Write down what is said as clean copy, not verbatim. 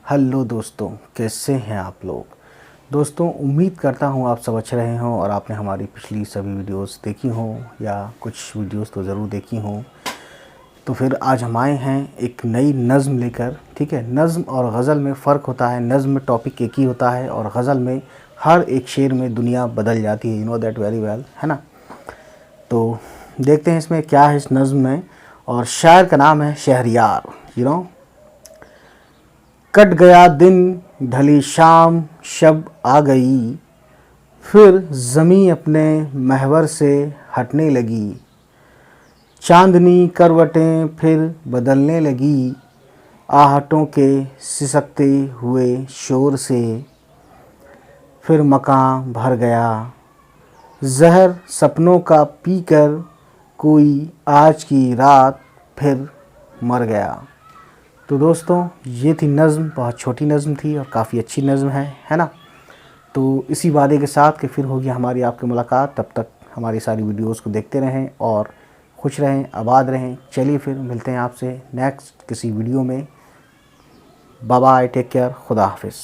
Hello दोस्तों, कैसे हैं आप लोग। दोस्तों, उम्मीद करता हूं आप सब अच्छे रहे हों और आपने हमारी पिछली सभी वीडियोस देखी हों या कुछ वीडियोस तो ज़रूर देखी हों। तो फिर आज हम आए हैं एक नई नज़्म लेकर। ठीक है, नज़्म और गज़ल में फ़र्क होता है। नज़्म में टॉपिक एक ही होता है और गज़ल में हर एक शेर में दुनिया बदल जाती है। You know that very well, है ना। तो देखते हैं इसमें क्या है इस नज़्म में। और शायर का नाम है शहरयार। यू नो, कट गया दिन, ढली शाम, शब आ गई, फिर ज़मीं अपने महवर से हटने लगी। चांदनी करवटें फिर बदलने लगी, आहटों के सिसकते हुए शोर से। फिर मकान भर गया जहर सपनों का पीकर, कोई आज की रात फिर मर गया। तो दोस्तों, ये थी नज़्म। बहुत छोटी नज़्म थी और काफ़ी अच्छी नज़्म है ना। तो इसी वादे के साथ कि फिर होगी हमारी आपकी मुलाकात। तब तक हमारी सारी वीडियोस को देखते रहें और खुश रहें, आबाद रहें। चलिए फिर मिलते हैं आपसे नेक्स्ट किसी वीडियो में। बाय बाय, टेक केयर, खुदा हाफिज़।